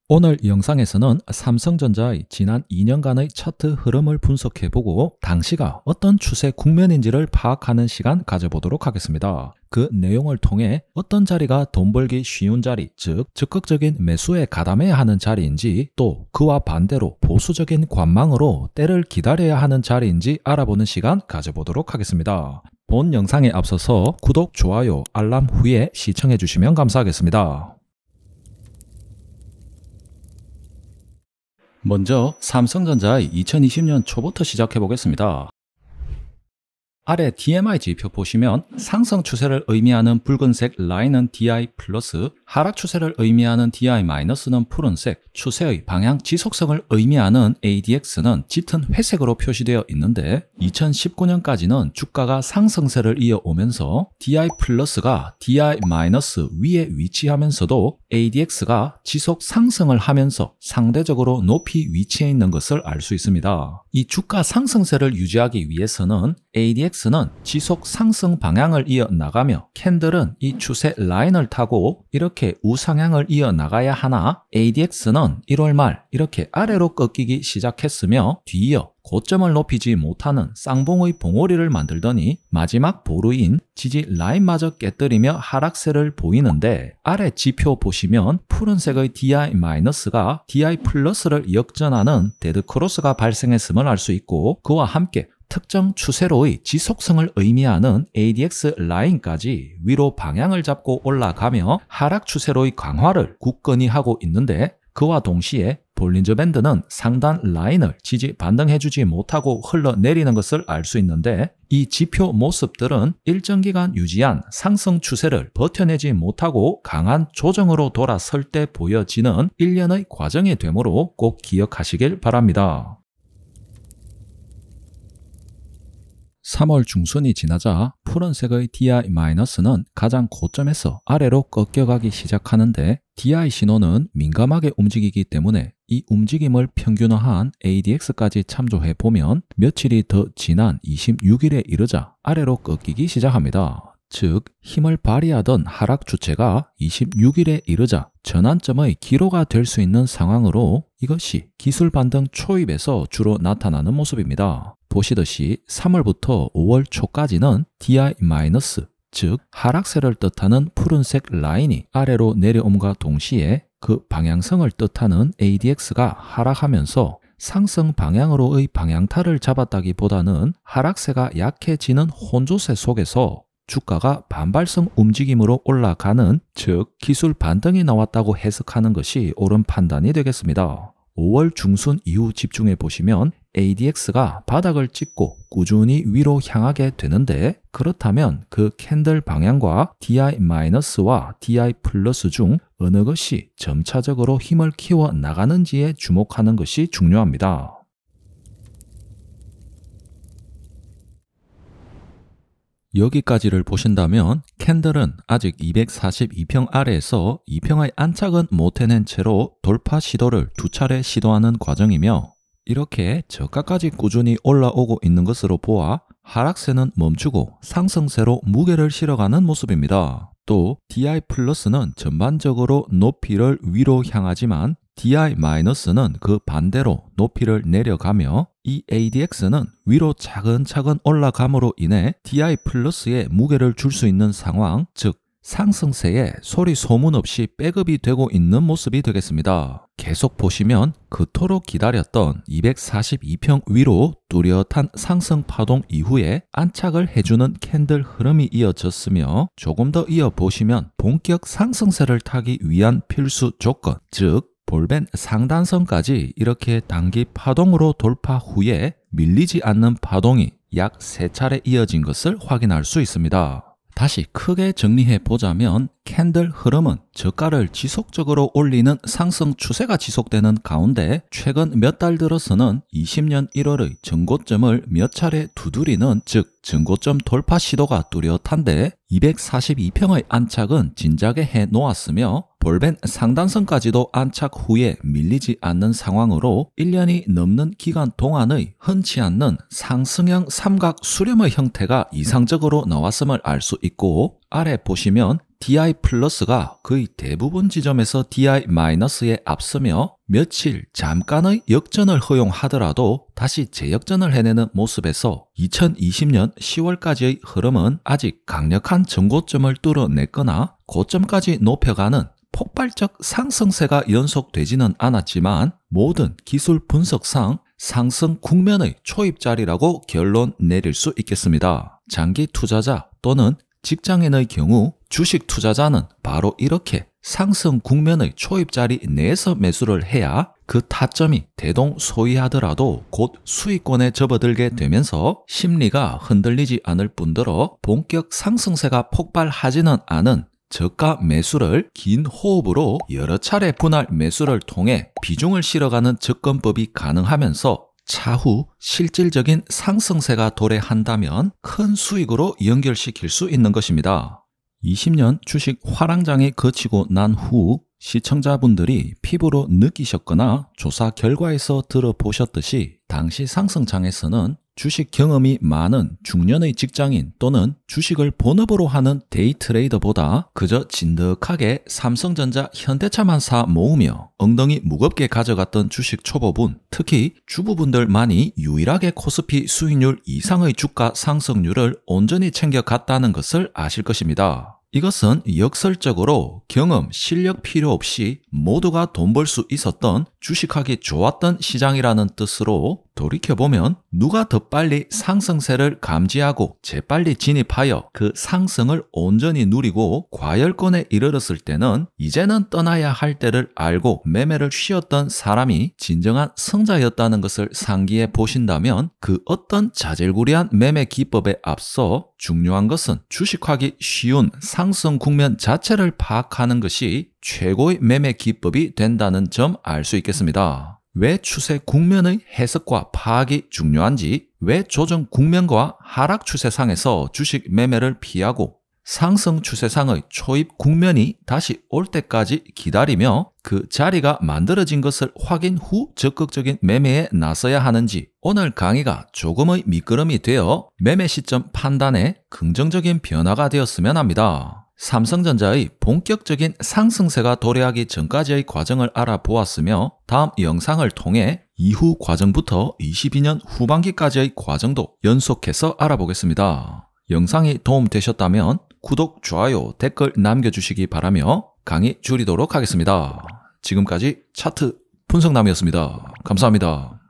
오늘 영상에서는 삼성전자의 지난 2년간의 차트 흐름을 분석해보고 당시가 어떤 추세 국면인지를 파악하는 시간 가져보도록 하겠습니다. 그 내용을 통해 어떤 자리가 돈 벌기 쉬운 자리, 즉 적극적인 매수에 가담해야 하는 자리인지, 또 그와 반대로 보수적인 관망으로 때를 기다려야 하는 자리인지 알아보는 시간 가져보도록 하겠습니다. 본 영상에 앞서서 구독, 좋아요, 알람 후에 시청해 주시면 감사하겠습니다. 먼저 삼성전자의 2020년 초부터 시작해 보겠습니다. 아래 DMI 지표 보시면 상승 추세를 의미하는 붉은색 라인은 DI+, 하락 추세를 의미하는 DI-는 푸른색, 추세의 방향 지속성을 의미하는 ADX는 짙은 회색으로 표시되어 있는데 2019년까지는 주가가 상승세를 이어오면서 DI+가 DI- 위에 위치하면서도 ADX가 지속 상승을 하면서 상대적으로 높이 위치해 있는 것을 알 수 있습니다. 이 주가 상승세를 유지하기 위해서는 ADX는 지속 상승 방향을 이어나가며 캔들은 이 추세 라인을 타고 이렇게 우상향을 이어나가야 하나, ADX는 1월 말 이렇게 아래로 꺾이기 시작했으며 뒤이어 고점을 높이지 못하는 쌍봉의 봉오리를 만들더니 마지막 보루인 지지 라인마저 깨뜨리며 하락세를 보이는데, 아래 지표 보시면 푸른색의 DI-가 DI+를 역전하는 데드크로스가 발생했음을 알 수 있고, 그와 함께 특정 추세로의 지속성을 의미하는 ADX 라인까지 위로 방향을 잡고 올라가며 하락 추세로의 강화를 굳건히 하고 있는데, 그와 동시에 볼린저 밴드는 상단 라인을 지지 반등해주지 못하고 흘러내리는 것을 알 수 있는데, 이 지표 모습들은 일정 기간 유지한 상승 추세를 버텨내지 못하고 강한 조정으로 돌아설 때 보여지는 일련의 과정이 되므로 꼭 기억하시길 바랍니다. 3월 중순이 지나자 푸른색의 DI-는 가장 고점에서 아래로 꺾여가기 시작하는데, DI 신호는 민감하게 움직이기 때문에 이 움직임을 평균화한 ADX까지 참조해 보면 며칠이 더 지난 26일에 이르자 아래로 꺾이기 시작합니다. 즉, 힘을 발휘하던 하락 주체가 26일에 이르자 전환점의 기로가 될 수 있는 상황으로 이것이 기술 반등 초입에서 주로 나타나는 모습입니다. 보시듯이 3월부터 5월 초까지는 DI-, 즉 하락세를 뜻하는 푸른색 라인이 아래로 내려옴과 동시에 그 방향성을 뜻하는 ADX가 하락하면서 상승 방향으로의 방향타를 잡았다기보다는 하락세가 약해지는 혼조세 속에서 주가가 반발성 움직임으로 올라가는, 즉 기술 반등이 나왔다고 해석하는 것이 옳은 판단이 되겠습니다. 5월 중순 이후 집중해 보시면 ADX가 바닥을 찍고 꾸준히 위로 향하게 되는데, 그렇다면 그 캔들 방향과 DI-와 DI+ 중 어느 것이 점차적으로 힘을 키워 나가는지에 주목하는 것이 중요합니다. 여기까지를 보신다면 캔들은 아직 242평 아래에서 2평의 안착은 못해낸 채로 돌파 시도를 두 차례 시도하는 과정이며, 이렇게 저가까지 꾸준히 올라오고 있는 것으로 보아 하락세는 멈추고 상승세로 무게를 실어가는 모습입니다. 또 DI+는 전반적으로 높이를 위로 향하지만 DI-는 그 반대로 높이를 내려가며, 이 ADX는 위로 차근차근 올라감으로 인해 DI+에 무게를 줄 수 있는 상황, 즉 상승세에 소리 소문 없이 백업이 되고 있는 모습이 되겠습니다. 계속 보시면 그토록 기다렸던 242평 위로 뚜렷한 상승 파동 이후에 안착을 해주는 캔들 흐름이 이어졌으며, 조금 더 이어보시면 본격 상승세를 타기 위한 필수 조건, 즉 볼벤 상단선까지 이렇게 단기 파동으로 돌파 후에 밀리지 않는 파동이 약 3차례 이어진 것을 확인할 수 있습니다. 다시 크게 정리해 보자면 캔들 흐름은 저가를 지속적으로 올리는 상승 추세가 지속되는 가운데 최근 몇 달 들어서는 20년 1월의 전고점을 몇 차례 두드리는, 즉 전고점 돌파 시도가 뚜렷한데 242평의 안착은 진작에 해 놓았으며 볼벤 상단선까지도 안착 후에 밀리지 않는 상황으로 1년이 넘는 기간 동안의 흔치 않는 상승형 삼각 수렴의 형태가 이상적으로 나왔음을 알 수 있고, 아래 보시면 DI 플러스가 거의 대부분 지점에서 DI 마이너스에 앞서며 며칠 잠깐의 역전을 허용하더라도 다시 재역전을 해내는 모습에서 2020년 10월까지의 흐름은 아직 강력한 전고점을 뚫어냈거나 고점까지 높여가는 폭발적 상승세가 연속되지는 않았지만 모든 기술 분석상 상승 국면의 초입자리라고 결론 내릴 수 있겠습니다. 장기 투자자 또는 직장인의 경우 주식 투자자는 바로 이렇게 상승 국면의 초입자리 내에서 매수를 해야 그 타점이 대동소이하더라도 곧 수익권에 접어들게 되면서 심리가 흔들리지 않을 뿐더러 본격 상승세가 폭발하지는 않은 저가 매수를 긴 호흡으로 여러 차례 분할 매수를 통해 비중을 실어가는 접근법이 가능하면서 차후 실질적인 상승세가 도래한다면 큰 수익으로 연결시킬 수 있는 것입니다. 20년 주식 화랑장이 거치고 난 후 시청자분들이 피부로 느끼셨거나 조사 결과에서 들어보셨듯이 당시 상승장에서는 주식 경험이 많은 중년의 직장인 또는 주식을 본업으로 하는 데이 트레이더보다 그저 진득하게 삼성전자, 현대차만 사 모으며 엉덩이 무겁게 가져갔던 주식 초보분, 특히 주부분들만이 유일하게 코스피 수익률 이상의 주가 상승률을 온전히 챙겨갔다는 것을 아실 것입니다. 이것은 역설적으로 경험, 실력 필요 없이 모두가 돈 벌 수 있었던 주식하기 좋았던 시장이라는 뜻으로 돌이켜보면 누가 더 빨리 상승세를 감지하고 재빨리 진입하여 그 상승을 온전히 누리고 과열권에 이르렀을 때는 이제는 떠나야 할 때를 알고 매매를 쉬었던 사람이 진정한 승자였다는 것을 상기해 보신다면 그 어떤 자질구레한 매매 기법에 앞서 중요한 것은 주식하기 쉬운 상승 국면 자체를 파악하는 것이 최고의 매매 기법이 된다는 점 알 수 있겠습니다. 왜 추세 국면의 해석과 파악이 중요한지, 왜 조정 국면과 하락 추세상에서 주식 매매를 피하고 상승 추세상의 초입 국면이 다시 올 때까지 기다리며 그 자리가 만들어진 것을 확인 후 적극적인 매매에 나서야 하는지 오늘 강의가 조금의 밑거름이 되어 매매 시점 판단에 긍정적인 변화가 되었으면 합니다. 삼성전자의 본격적인 상승세가 도래하기 전까지의 과정을 알아보았으며 다음 영상을 통해 이후 과정부터 22년 후반기까지의 과정도 연속해서 알아보겠습니다. 영상이 도움되셨다면 구독, 좋아요, 댓글 남겨주시기 바라며 강의 줄이도록 하겠습니다. 지금까지 차트 분석남이었습니다. 감사합니다.